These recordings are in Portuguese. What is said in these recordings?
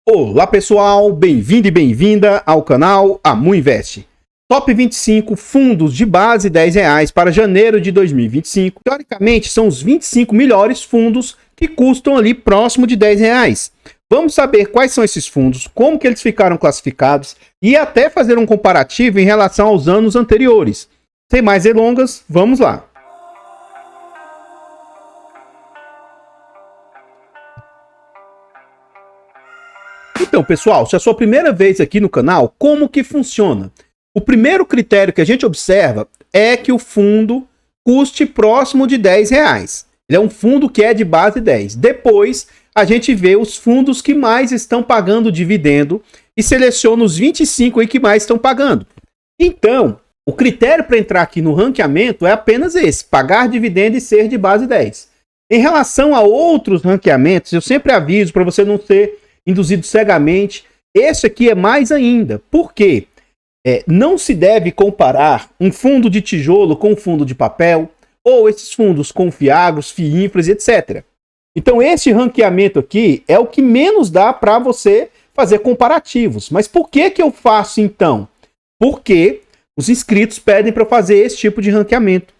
Olá pessoal, bem-vindo e bem-vinda ao canal Amu Invest. Top 25 fundos de base R$10 para janeiro de 2025. Teoricamente são os 25 melhores fundos que custam ali próximo de R$10. Vamos saber quais são esses fundos, como que eles ficaram classificados e até fazer um comparativo em relação aos anos anteriores. Sem mais delongas, vamos lá. Então, pessoal, se é a sua primeira vez aqui no canal, como que funciona? O primeiro critério que a gente observa é que o fundo custe próximo de R$10. Ele é um fundo que é de base 10. Depois, a gente vê os fundos que mais estão pagando dividendo e seleciona os 25 aí que mais estão pagando. Então, o critério para entrar aqui no ranqueamento é apenas esse, pagar dividendo e ser de base 10. Em relação a outros ranqueamentos, eu sempre aviso para você não ser induzido cegamente. Esse aqui é mais ainda. Por quê? Não se deve comparar um fundo de tijolo com um fundo de papel, ou esses fundos com FIAGROS, FIINFRAs, etc. Então esse ranqueamento aqui é o que menos dá para você fazer comparativos. Mas por que que eu faço então? Porque os inscritos pedem para eu fazer esse tipo de ranqueamento.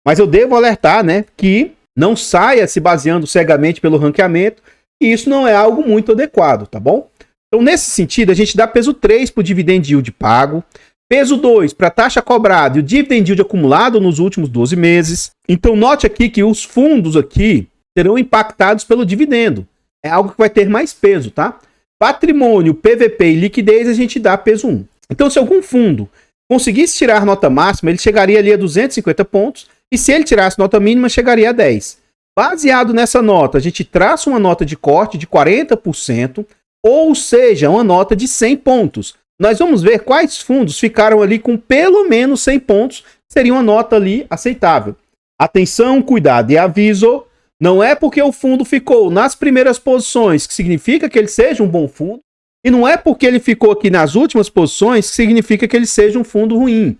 Mas eu devo alertar, né, que não saia se baseando cegamente pelo ranqueamento. E isso não é algo muito adequado, tá bom? Então, nesse sentido, a gente dá peso 3 para o dividend yield pago, peso 2 para a taxa cobrada e o dividend yield acumulado nos últimos 12 meses. Então, note aqui que os fundos aqui serão impactados pelo dividendo. É algo que vai ter mais peso, tá? Patrimônio, PVP e liquidez, a gente dá peso 1. Então, se algum fundo conseguisse tirar nota máxima, ele chegaria ali a 250 pontos, e se ele tirasse nota mínima, chegaria a 10. Baseado nessa nota, a gente traça uma nota de corte de 40%, ou seja, uma nota de 100 pontos. Nós vamos ver quais fundos ficaram ali com pelo menos 100 pontos, seria uma nota ali aceitável. Atenção, cuidado e aviso, não é porque o fundo ficou nas primeiras posições que significa que ele seja um bom fundo, e não é porque ele ficou aqui nas últimas posições que significa que ele seja um fundo ruim.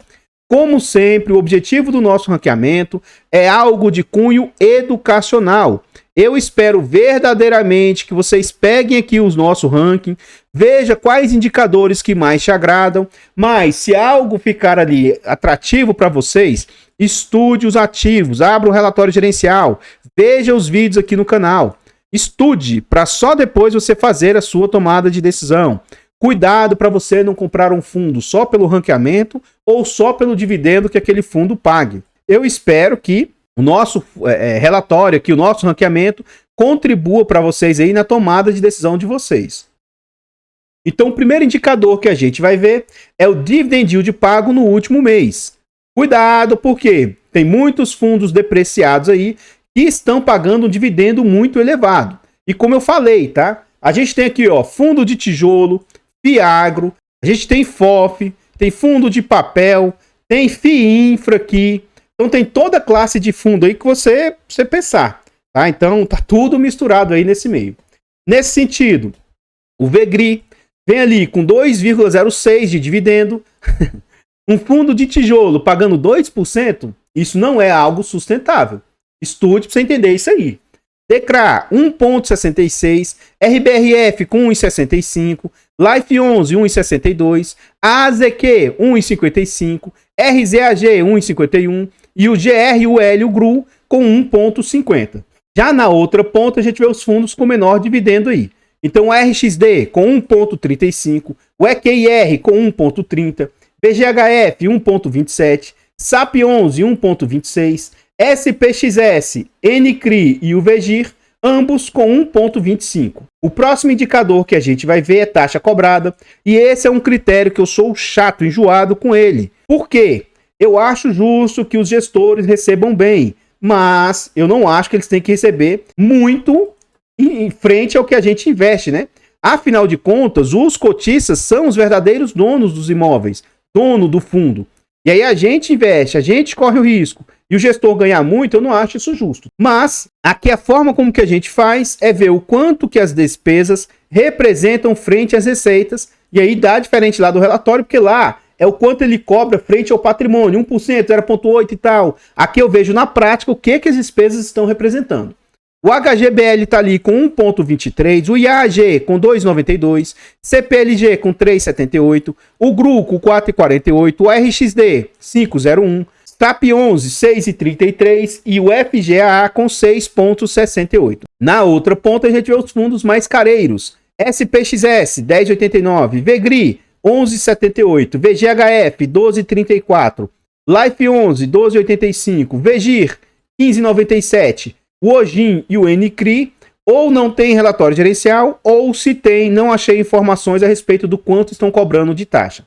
Como sempre, o objetivo do nosso ranqueamento é algo de cunho educacional. Eu espero verdadeiramente que vocês peguem aqui os nossos rankings, veja quais indicadores que mais te agradam, mas se algo ficar ali atrativo para vocês, estude os ativos, abra o relatório gerencial, veja os vídeos aqui no canal, estude para só depois você fazer a sua tomada de decisão. Cuidado para você não comprar um fundo só pelo ranqueamento ou só pelo dividendo que aquele fundo pague. Eu espero que o nosso relatório aqui, o nosso ranqueamento, contribua para vocês aí na tomada de decisão de vocês. Então, o primeiro indicador que a gente vai ver é o dividend yield pago no último mês. Cuidado, porque tem muitos fundos depreciados aí que estão pagando um dividendo muito elevado. E como eu falei, tá? A gente tem aqui, ó, fundo de tijolo, FIAGRO, a gente tem FOF, tem fundo de papel, tem FIINFRA aqui. Então tem toda a classe de fundo aí que você pensar, tá? Então tá tudo misturado aí nesse meio. Nesse sentido, o VEGRI vem ali com 2,06 de dividendo. Um fundo de tijolo pagando 2%, isso não é algo sustentável. Estude para você entender isso aí. DECRA 1,66, RBRF com 1,65, Life 11 1,62, AZQ 1,55, RZAG 1,51 e o GRUL e o GRU com 1,50. Já na outra ponta a gente vê os fundos com menor dividendo aí. Então o RXD com 1,35, o EQIR com 1,30, BGHF 1,27, SAP 11 1,26, SPXS, NCRI e o VEGIR, ambos com 1,25. O próximo indicador que a gente vai ver é taxa cobrada, e esse é um critério que eu sou chato, enjoado com ele. Por quê? Eu acho justo que os gestores recebam bem, mas eu não acho que eles têm que receber muito em frente ao que a gente investe, né? Afinal de contas, os cotistas são os verdadeiros donos dos imóveis, dono do fundo. E aí a gente investe, a gente corre o risco, e o gestor ganhar muito, eu não acho isso justo. Mas aqui a forma como que a gente faz é ver o quanto que as despesas representam frente às receitas, e aí dá diferente lá do relatório, porque lá é o quanto ele cobra frente ao patrimônio, 1%, 0,8% e tal. Aqui eu vejo na prática o que as despesas estão representando. O HGBL está ali com 1,23, o IAG com 2,92, CPLG com 3,78, o GRU com 4,48, o RXD 5,01, STAP 11 6,33 e o FGAA com 6,68. Na outra ponta a gente vê os fundos mais careiros. SPXS 10,89, VGRI 11,78, VGHF 12,34, Life 11 12,85, VGIR 15,97. O OGIN e o NCRI ou não tem relatório gerencial, ou se tem, não achei informações a respeito do quanto estão cobrando de taxa.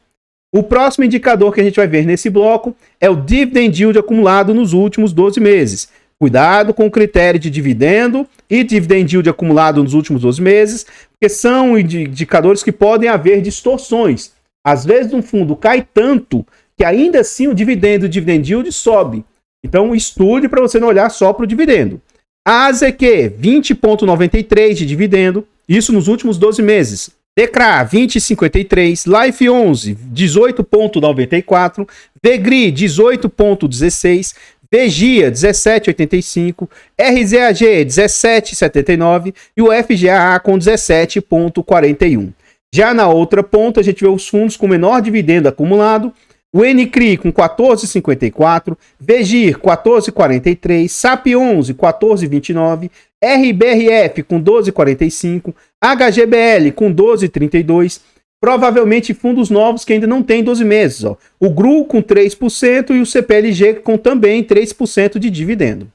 O próximo indicador que a gente vai ver nesse bloco é o Dividend Yield acumulado nos últimos 12 meses. Cuidado com o critério de dividendo e Dividend Yield acumulado nos últimos 12 meses, porque são indicadores que podem haver distorções. Às vezes um fundo cai tanto que ainda assim o dividendo e o Dividend Yield sobe. Então estude para você não olhar só para o dividendo. A AZQ, 20,93 de dividendo, isso nos últimos 12 meses. DECRA, 20,53, Life 11, 18,94, VGRI, 18,16, VGIA, 17,85, RZAG, 17,79 e o FGAA com 17,41. Já na outra ponta, a gente vê os fundos com menor dividendo acumulado, o NCRI com 14,54, VGIR 14,43, SAP 11 14,29, RBRF com 12,45, HGBL com 12,32, provavelmente fundos novos que ainda não têm 12 meses. Ó. O GRU com 3% e o CPLG com também 3% de dividendo.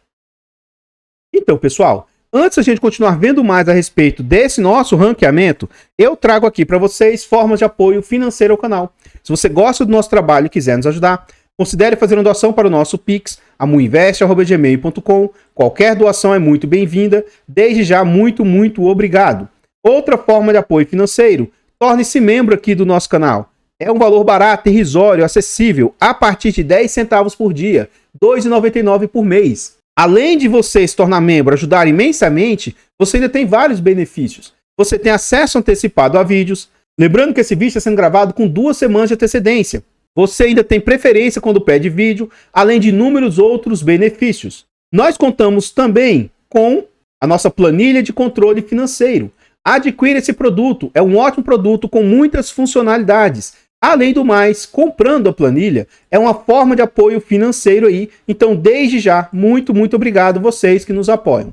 Então, pessoal, antes da gente continuar vendo mais a respeito desse nosso ranqueamento, eu trago aqui para vocês formas de apoio financeiro ao canal. Se você gosta do nosso trabalho e quiser nos ajudar, considere fazer uma doação para o nosso Pix, amuinvest@gmail.com. Qualquer doação é muito bem-vinda. Desde já, muito obrigado. Outra forma de apoio financeiro, torne-se membro aqui do nosso canal. É um valor barato, irrisório, acessível, a partir de 10 centavos por dia, R$ 2,99 por mês. Além de você se tornar membro, ajudar imensamente, você ainda tem vários benefícios. Você tem acesso antecipado a vídeos. Lembrando que esse vídeo está sendo gravado com 2 semanas de antecedência. Você ainda tem preferência quando pede vídeo, além de inúmeros outros benefícios. Nós contamos também com a nossa planilha de controle financeiro. Adquira esse produto, é um ótimo produto com muitas funcionalidades. Além do mais, comprando a planilha é uma forma de apoio financeiro aí. Então, desde já, muito obrigado vocês que nos apoiam.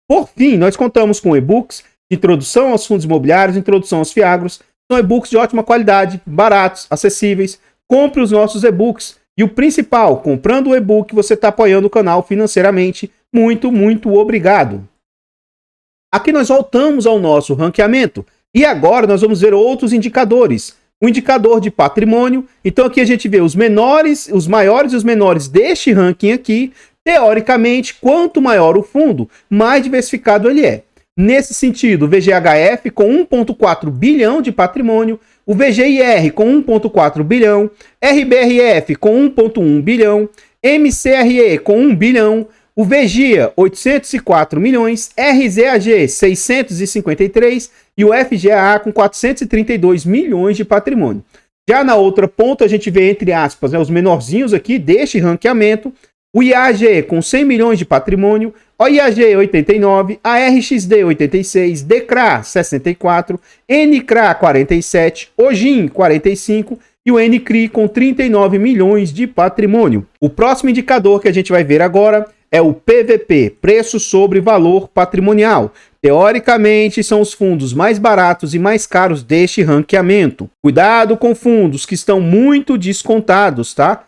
Por fim, nós contamos com e-books, introdução aos fundos imobiliários, introdução aos fiagros. São e-books de ótima qualidade, baratos, acessíveis. Compre os nossos e-books. E o principal, comprando o e-book, você está apoiando o canal financeiramente. Muito obrigado. Aqui nós voltamos ao nosso ranqueamento. E agora nós vamos ver outros indicadores. O indicador de patrimônio. Então aqui a gente vê os maiores e os menores deste ranking aqui. Teoricamente, quanto maior o fundo, mais diversificado ele é. Nesse sentido, o VGHF com 1,4 bilhão de patrimônio, o VGIR com 1,4 bilhão, RBRF com 1,1 bilhão, MCRE com 1 bilhão, o VGIA 804 milhões, RZAG 653 e o FGAA com 432 milhões de patrimônio. Já na outra ponta a gente vê, entre aspas, os menorzinhos aqui deste ranqueamento, o IAG com 100 milhões de patrimônio, o IAG 89, a RXD 86, DECRA 64, NCRA 47, OGIN 45 e o NCRI com 39 milhões de patrimônio. O próximo indicador que a gente vai ver agora é o PVP, preço sobre valor patrimonial. Teoricamente, são os fundos mais baratos e mais caros deste ranqueamento. Cuidado com fundos que estão muito descontados, tá?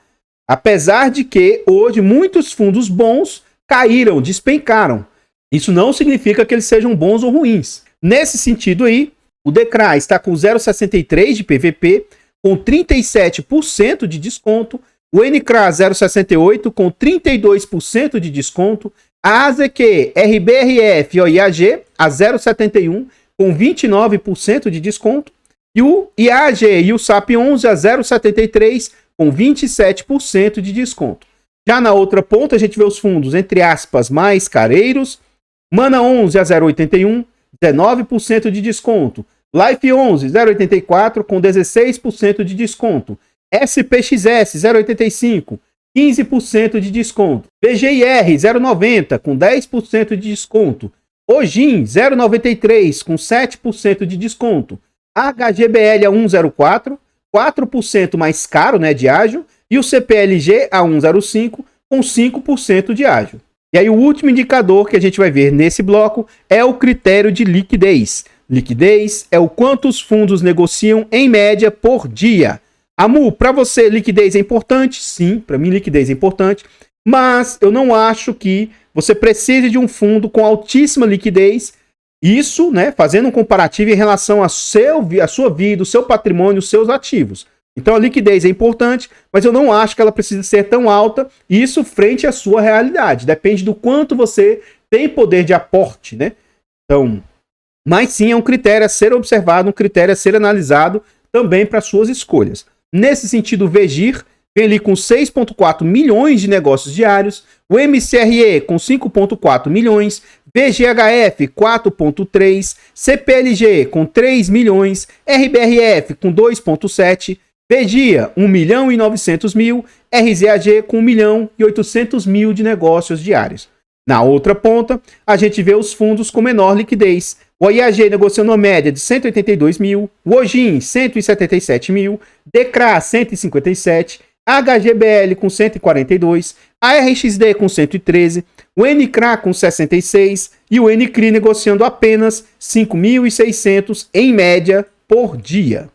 Apesar de que hoje muitos fundos bons caíram, despencaram. Isso não significa que eles sejam bons ou ruins. Nesse sentido aí, o DECRA está com 0,63 de PVP, com 37% de desconto. O NCRA 0,68 com 32% de desconto. A AZQ, RBRF e IAG a 0,71 com 29% de desconto. E o IAG e o SAP 11 a 0,73 com 27% de desconto. Já na outra ponta a gente vê os fundos, entre aspas, mais careiros. Mana 11 a 0,81, 19% de desconto. Life 11, 0,84 com 16% de desconto. SPXS 0,85, 15% de desconto. VGIR 0,90 com 10% de desconto. Ojin 0,93 com 7% de desconto. HGBL a 1,04, 4% mais caro, né, de ágio, e o CPLG a 1,05 com 5% de ágio. E aí o último indicador que a gente vai ver nesse bloco é o critério de liquidez. Liquidez é o quanto os fundos negociam em média por dia. Amu, para você liquidez é importante? Sim, para mim liquidez é importante, mas eu não acho que você precise de um fundo com altíssima liquidez. Isso, né, fazendo um comparativo em relação a sua vida, o seu patrimônio, os seus ativos. Então a liquidez é importante, mas eu não acho que ela precisa ser tão alta, isso frente à sua realidade. Depende do quanto você tem poder de aporte, né? Então, mas sim é um critério a ser observado, um critério a ser analisado também para suas escolhas. Nesse sentido, o VEGIR vem ali com 6,4 milhões de negócios diários, o MCRE com 5,4 milhões, VGHF 4,3, CPLG com 3 milhões, RBRF com 2,7, VGIA 1.900.000, RZAG com 1.800.000 de negócios diários. Na outra ponta, a gente vê os fundos com menor liquidez. O IAG negociando uma média de 182 mil, o Ojin 177 mil, DECRA 157, HGBL com 142, a RXD com 113, o NCRA com 66 e o NCRI negociando apenas 5.600 em média por dia.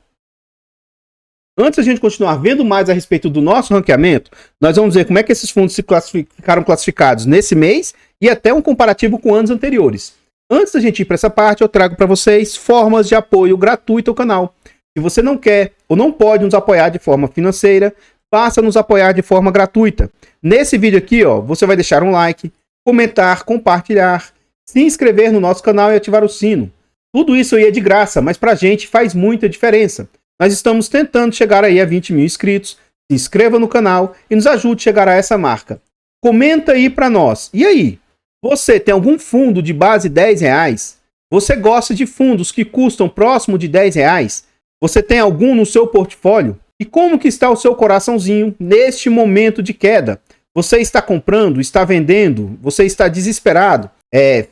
Antes da gente continuar vendo mais a respeito do nosso ranqueamento, nós vamos ver como é que esses fundos ficaram classificados nesse mês e até um comparativo com anos anteriores. Antes da gente ir para essa parte, eu trago para vocês formas de apoio gratuito ao canal. Se você não quer ou não pode nos apoiar de forma financeira, basta nos apoiar de forma gratuita. Nesse vídeo aqui, ó, você vai deixar um like, comentar, compartilhar, se inscrever no nosso canal e ativar o sino. Tudo isso aí é de graça, mas pra gente faz muita diferença. Nós estamos tentando chegar aí a 20 mil inscritos. Se inscreva no canal e nos ajude a chegar a essa marca. Comenta aí pra nós. E aí? Você tem algum fundo de base R$10? Você gosta de fundos que custam próximo de R$10? Você tem algum no seu portfólio? E como que está o seu coraçãozinho neste momento de queda? Você está comprando? Está vendendo? Você está desesperado?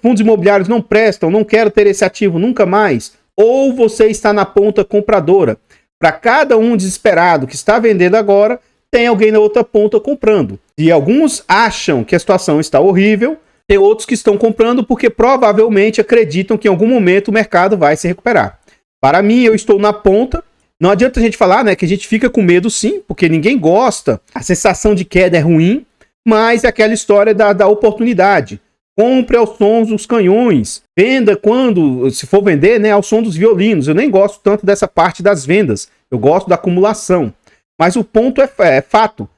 Fundos imobiliários não prestam, não quero ter esse ativo nunca mais? Ou você está na ponta compradora? Para cada um desesperado que está vendendo agora, tem alguém na outra ponta comprando. E alguns acham que a situação está horrível, tem outros que estão comprando porque provavelmente acreditam que em algum momento o mercado vai se recuperar. Para mim, eu estou na ponta. Não adianta a gente falar, né, que a gente fica com medo sim, porque ninguém gosta. A sensação de queda é ruim, mas é aquela história da oportunidade. Compre aos sons dos canhões. Venda quando, se for vender, né, ao som dos violinos. Eu nem gosto tanto dessa parte das vendas. Eu gosto da acumulação. Mas o ponto é fato.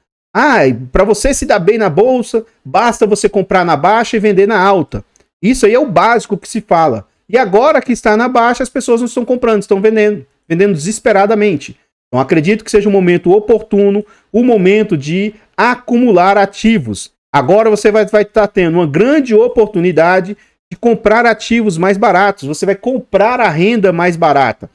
Para você se dar bem na bolsa, basta você comprar na baixa e vender na alta. Isso aí é o básico que se fala. E agora que está na baixa, as pessoas não estão comprando, estão vendendo desesperadamente. Então acredito que seja um momento oportuno, o momento de acumular ativos. Agora você vai estar tendo uma grande oportunidade de comprar ativos mais baratos. Você vai comprar a renda mais barata.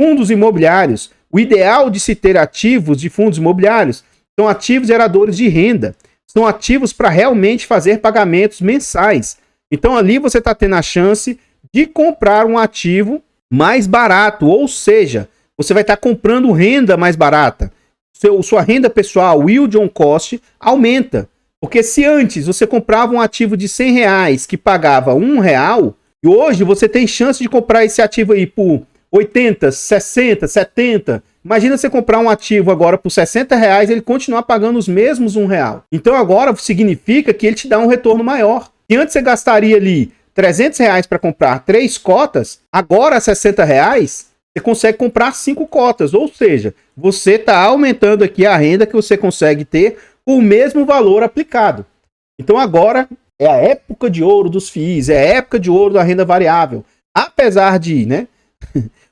Fundos imobiliários. O ideal de se ter ativos de fundos imobiliários são ativos geradores de renda. São ativos para realmente fazer pagamentos mensais. Então ali você está tendo a chance de comprar um ativo mais barato. Ou seja, você vai estar comprando renda mais barata. Sua renda pessoal, o yield on cost, aumenta. Porque se antes você comprava um ativo de R$100 que pagava R$1, e hoje você tem chance de comprar esse ativo aí por 80, 60, 70. Imagina você comprar um ativo agora por R$60 e ele continuar pagando os mesmos R$1. Então agora significa que ele te dá um retorno maior. E antes você gastaria ali R$300 para comprar 3 cotas, agora R$60 você consegue comprar 5 cotas. Ou seja, você está aumentando aqui a renda que você consegue ter o mesmo valor aplicado. Então agora é a época de ouro dos FIIs, é a época de ouro da renda variável. Apesar de, né,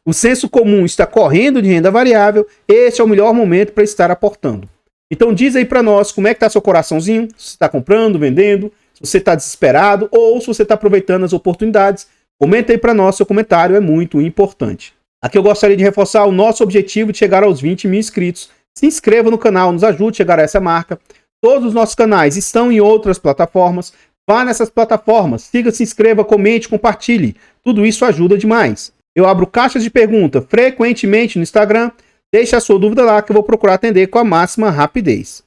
o senso comum está correndo de renda variável, esse é o melhor momento para estar aportando. Então diz aí para nós como é que está seu coraçãozinho, se você está comprando, vendendo, se você está desesperado ou se você está aproveitando as oportunidades. Comenta aí para nós, seu comentário é muito importante. Aqui eu gostaria de reforçar o nosso objetivo de chegar aos 20 mil inscritos. Se inscreva no canal, nos ajude a chegar a essa marca. Todos os nossos canais estão em outras plataformas. Vá nessas plataformas, siga, se inscreva, comente, compartilhe. Tudo isso ajuda demais. Eu abro caixas de pergunta frequentemente no Instagram. Deixe a sua dúvida lá que eu vou procurar atender com a máxima rapidez.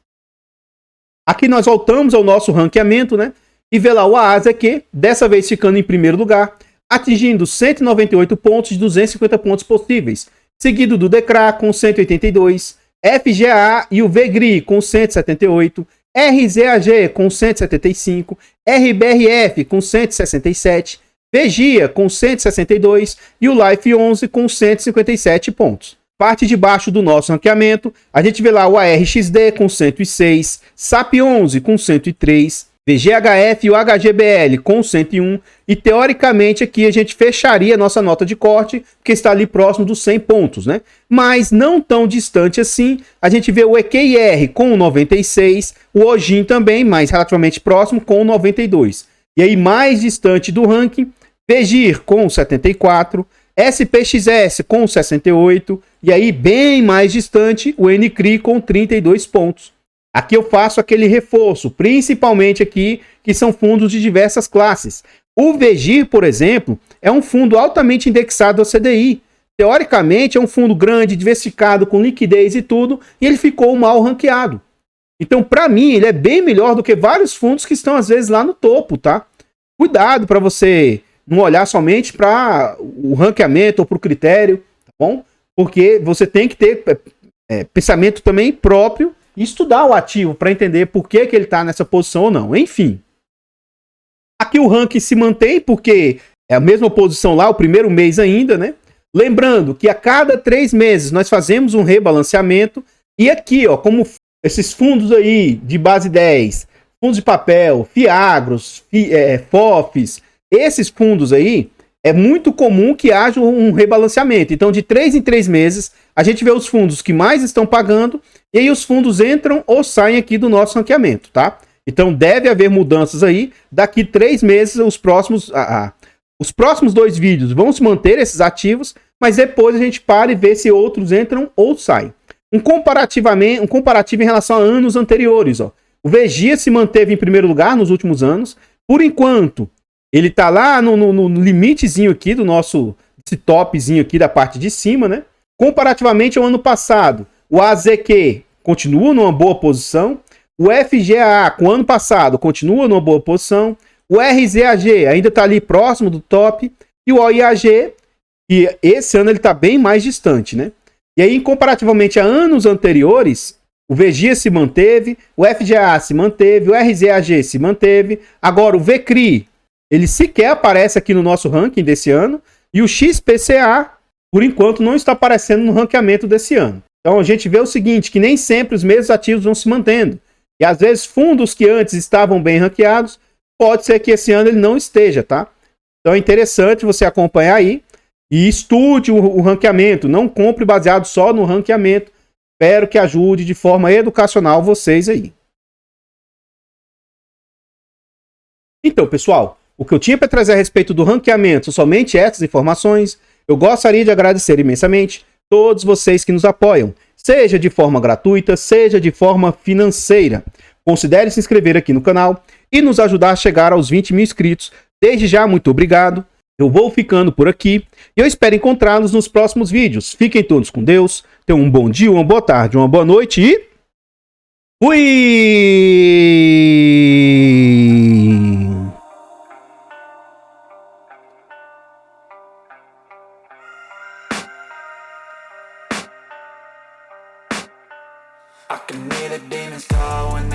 Aqui nós voltamos ao nosso ranqueamento, né? E vê lá o AAZQ, dessa vez ficando em primeiro lugar, atingindo 198 pontos de 250 pontos possíveis, seguido do DECRA com 182, FGA e o VGRI com 178, RZAG com 175, RBRF com 167, VGIA com 162 e o Life 11 com 157 pontos. Parte de baixo do nosso ranqueamento, a gente vê lá o ARXD com 106, SAP 11 com 103, VGHF e o HGBL com 101, e teoricamente aqui a gente fecharia a nossa nota de corte, que está ali próximo dos 100 pontos, né? Mas não tão distante assim, a gente vê o EQIR com 96, o OGIN também, mas relativamente próximo, com 92. E aí mais distante do ranking, VGIR com 74, SPXS com 68, e aí bem mais distante o NCRI com 32 pontos. Aqui eu faço aquele reforço, principalmente aqui, que são fundos de diversas classes. O VGIR, por exemplo, é um fundo altamente indexado ao CDI. Teoricamente é um fundo grande, diversificado, com liquidez e tudo, e ele ficou mal ranqueado. Então, para mim, ele é bem melhor do que vários fundos que estão, às vezes, lá no topo, tá? Cuidado para você não olhar somente para o ranqueamento ou para o critério, tá bom? Porque você tem que ter pensamento também próprio e estudar o ativo para entender por que ele está nessa posição ou não. Enfim. Aqui o ranking se mantém porque é a mesma posição lá, o primeiro mês ainda, né? Lembrando que a cada 3 meses nós fazemos um rebalanceamento. E aqui, ó, como esses fundos aí de base 10, fundos de papel, FIAGROS, FOFs, esses fundos aí, é muito comum que haja um rebalanceamento. Então, de 3 em 3 meses, a gente vê os fundos que mais estão pagando e aí os fundos entram ou saem aqui do nosso ranqueamento, tá? Então, deve haver mudanças aí. Daqui 3 meses, os próximos 2 vídeos vão se manter esses ativos, mas depois a gente para e vê se outros entram ou saem. Um comparativo em relação a anos anteriores, ó. O VGIA se manteve em primeiro lugar nos últimos anos. Por enquanto, ele tá lá no limitezinho aqui do nosso esse topzinho aqui da parte de cima, né? Comparativamente ao ano passado, o AZQ continua numa boa posição. O FGA, com o ano passado, continua numa boa posição. O RZAG ainda está ali próximo do top. E o OIAG, que esse ano ele está bem mais distante, né? E aí, comparativamente a anos anteriores, o VGIA se manteve, o FGA se manteve, o RZAG se manteve. Agora, o VCRI, ele sequer aparece aqui no nosso ranking desse ano. E o XPCA, por enquanto, não está aparecendo no ranqueamento desse ano. Então, a gente vê o seguinte, que nem sempre os mesmos ativos vão se mantendo. E, às vezes, fundos que antes estavam bem ranqueados, pode ser que esse ano ele não esteja, tá? Então, é interessante você acompanhar aí e estude o ranqueamento. Não compre baseado só no ranqueamento. Espero que ajude de forma educacional vocês aí. Então, pessoal, o que eu tinha para trazer a respeito do ranqueamento, somente essas informações. Eu gostaria de agradecer imensamente todos vocês que nos apoiam, seja de forma gratuita, seja de forma financeira. Considere se inscrever aqui no canal e nos ajudar a chegar aos 20 mil inscritos. Desde já, muito obrigado. Eu vou ficando por aqui e eu espero encontrá-los nos próximos vídeos. Fiquem todos com Deus, tenham um bom dia, uma boa tarde, uma boa noite e... fui! I can hear the demons call when